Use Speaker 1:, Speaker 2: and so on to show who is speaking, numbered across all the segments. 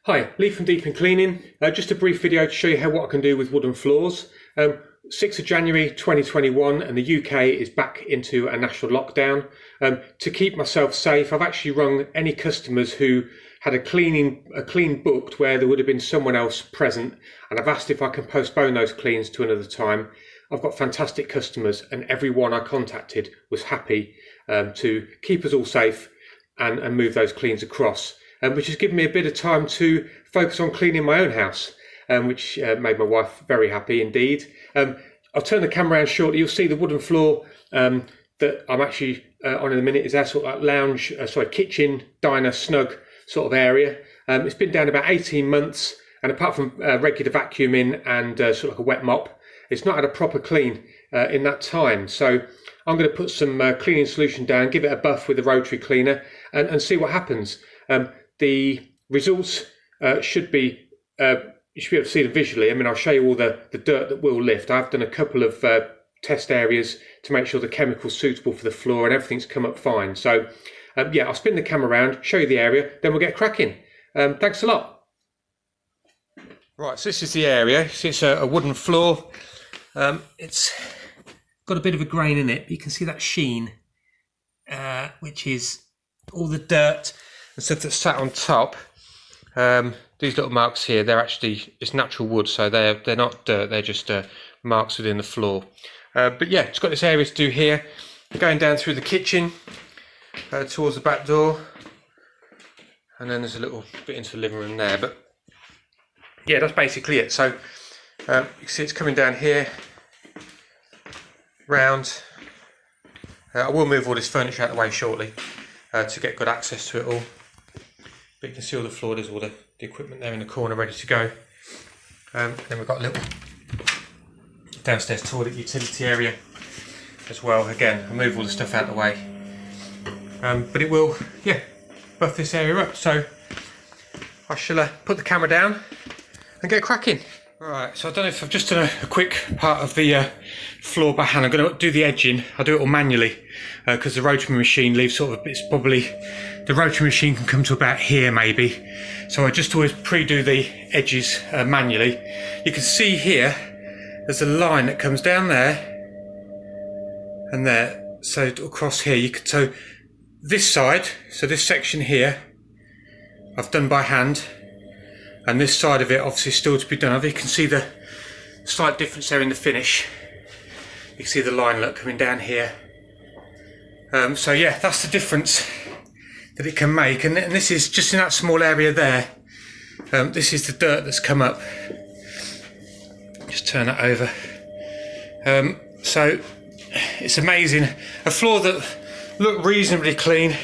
Speaker 1: Hi, Lee from Deepings Cleaning. Just a brief video to show you what I can do with wooden floors. 6th of January 2021 and the UK is back into a national lockdown. To keep myself safe, I've actually rung any customers who had a clean booked where there would have been someone else present, and I've asked if I can postpone those cleans to another time. I've got fantastic customers and everyone I contacted was happy to keep us all safe and move those cleans across. Which has given me a bit of time to focus on cleaning my own house, which made my wife very happy indeed. I'll turn the camera around shortly. You'll see the wooden floor that I'm actually on in a minute is our sort of lounge, kitchen, diner, snug sort of area. It's been down about 18 months, and apart from regular vacuuming and sort of like a wet mop, it's not had a proper clean in that time. So I'm going to put some cleaning solution down, give it a buff with a rotary cleaner, and see what happens. The results should be, you should be able to see them visually. I mean, I'll show you all the dirt that will lift. I've done a couple of test areas to make sure the chemical's suitable for the floor and everything's come up fine. So yeah, I'll spin the camera around, show you the area, then we'll get cracking. Thanks a lot. Right, so this is the area. So it's a wooden floor. It's got a bit of a grain in it. You can see that sheen, which is all the dirt and stuff that's sat on top. These little marks here, they're actually, it's natural wood, so they're not dirt, they're just marks within the floor. But yeah, it's got this area to do here. Going down through the kitchen towards the back door, and then there's a little bit into the living room there. But yeah, that's basically it. So you can see it's coming down here, round. I will move all this furniture out of the way shortly to get good access to it all. But you can see all the floor, there's all the equipment there in the corner ready to go. Then we've got a little downstairs toilet utility area as well. Again, I'll move all the stuff out of the way. But it will, yeah, buff this area up. So I shall put the camera down and get cracking. Right, so I don't know if I've just done a quick part of the floor by hand. I'm going to do the edging. I'll do it all manually because the rotary machine leaves sort of, it's probably, the rotary machine can come to about here maybe. So I just always pre-do the edges manually. You can see here, there's a line that comes down there and there. So across here, you could, so this side, so this section here, I've done by hand. And this side of it obviously still to be done. You can see the slight difference there in the finish. You can see the line look coming down here. So yeah, that's the difference that it can make. And this is just in that small area there. This is the dirt that's come up. Just turn that over. So it's amazing. A floor that looked reasonably clean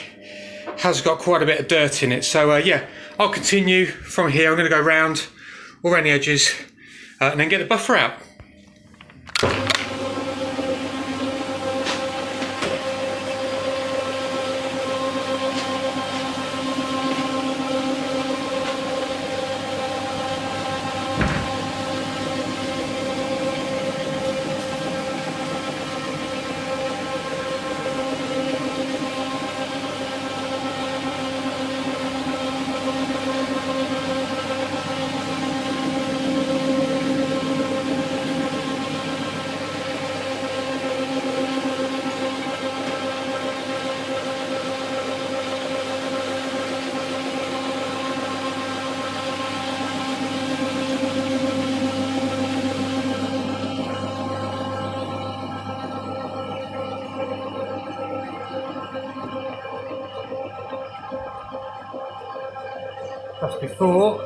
Speaker 1: has got quite a bit of dirt in it. So yeah. I'll continue from here. I'm going to go round all around the edges and then get the buffer out. That's before.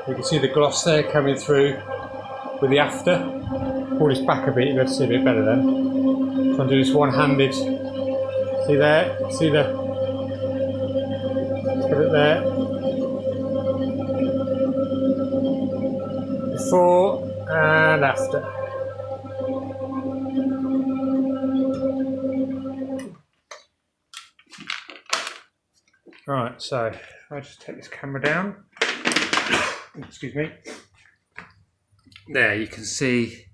Speaker 1: You can see the gloss there coming through with the after. Pull this back a bit, you'll be able to see a bit better then. Try and do this one-handed. See there? See the... Let's get it there. Before and after. Right, so I'll just take this camera down. Excuse me. There, you can see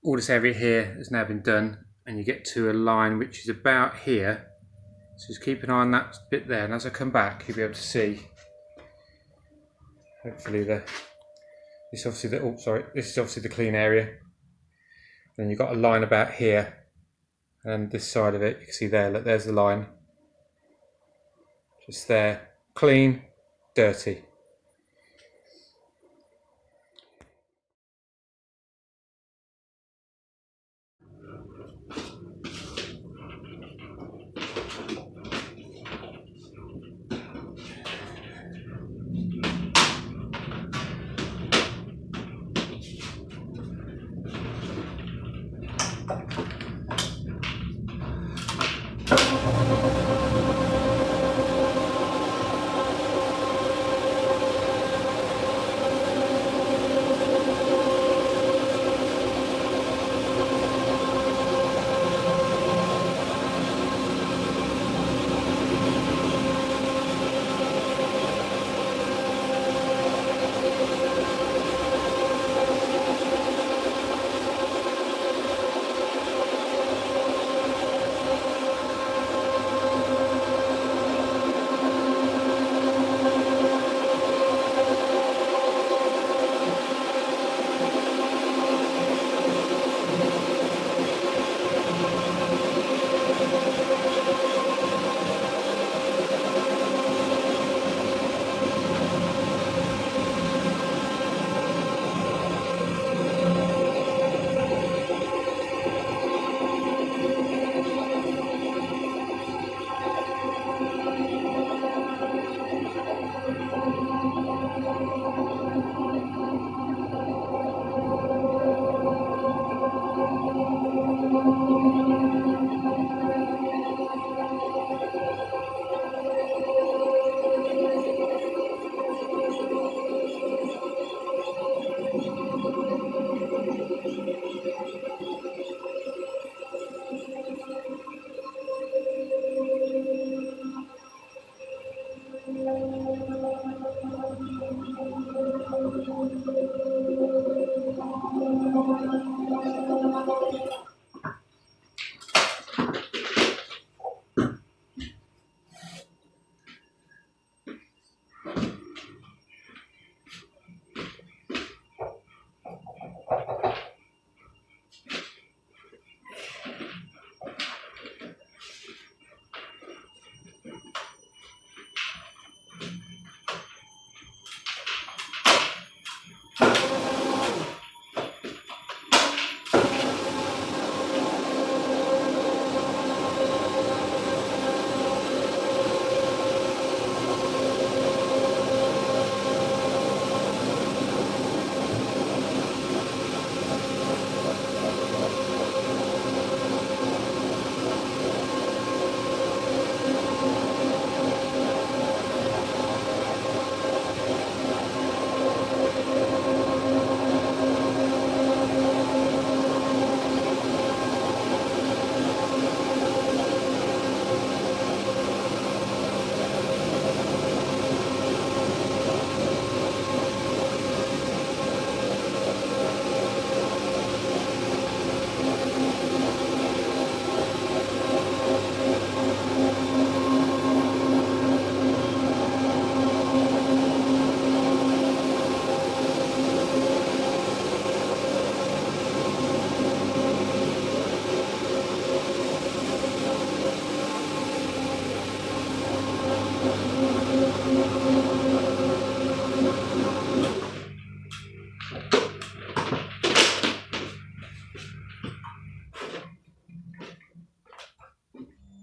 Speaker 1: all this area here has now been done, and you get to a line which is about here. So just keep an eye on that bit there, and as I come back, you'll be able to see Hopefully this is obviously the clean area. Then you've got a line about here, and this side of it, you can see there, look, there's the line. Just there, clean, dirty.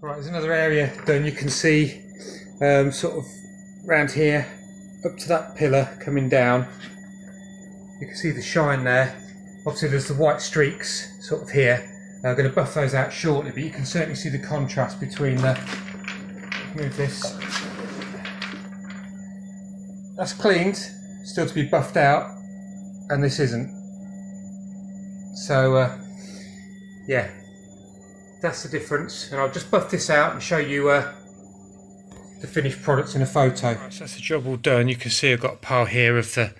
Speaker 1: Right, there's another area done. You can see sort of around here up to that pillar coming down. You can see the shine there. Obviously there's the white streaks sort of here. I'm going to buff those out shortly, but you can certainly see the contrast between the... Move this. That's cleaned, still to be buffed out, and this isn't. So yeah, that's the difference. And I'll just buff this out and show you the finished products in a photo. Right, so that's the job all done. You can see I've got a pile here of the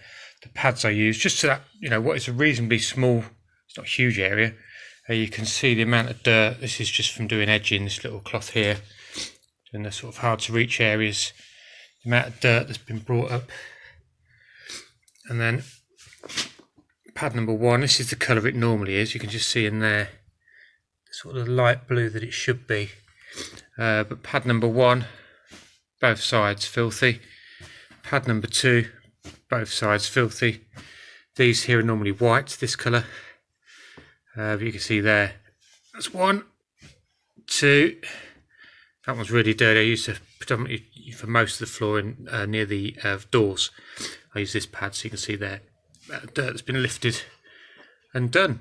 Speaker 1: pads I use, just to that, you know, what is a reasonably small, it's not a huge area. You can see the amount of dirt. This is just from doing edging, this little cloth here, doing the sort of hard to reach areas. The amount of dirt that's been brought up. And then pad number 1, this is the colour it normally is. You can just see in there sort of the light blue that it should be. But pad number 1, both sides filthy. Pad number 2, both sides filthy. These here are normally white, this colour. But you can see there, that's 1, 2. That one's really dirty. I use it predominantly for most of the flooring near the doors. I use this pad so you can see there, dirt that's been lifted and done.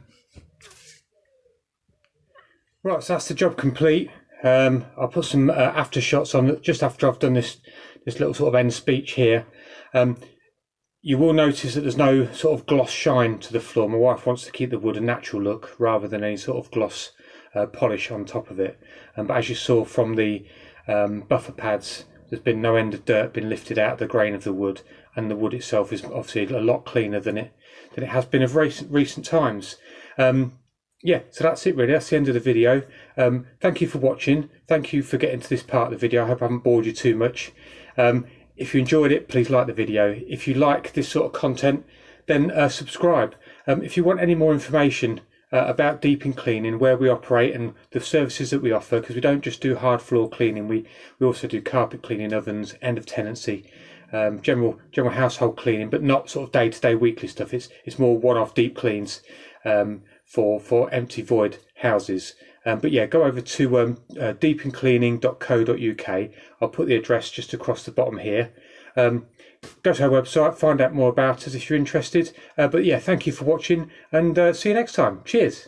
Speaker 1: Right, so that's the job complete. I'll put some after shots on just after I've done this little sort of end speech here. You will notice that there's no sort of gloss shine to the floor. My wife wants to keep the wood a natural look rather than any sort of gloss polish on top of it. But as you saw from the buffer pads, there's been no end of dirt been lifted out of the grain of the wood, and the wood itself is obviously a lot cleaner than it has been of recent times. Yeah, so that's it really. That's the end of the video. Thank you for watching. Thank you for getting to this part of the video. I hope I haven't bored you too much. If you enjoyed it, please like the video. If you like this sort of content, then subscribe. If you want any more information about deeping cleaning, where we operate and the services that we offer, because we don't just do hard floor cleaning, we also do carpet cleaning, ovens, end of tenancy, general household cleaning, but not sort of day-to-day weekly stuff. It's more one-off deep cleans for empty void houses. But yeah, go over to deepingcleaning.co.uk. I'll put the address just across the bottom here. Go to our website, find out more about us if you're interested. But yeah, thank you for watching, and see you next time. Cheers.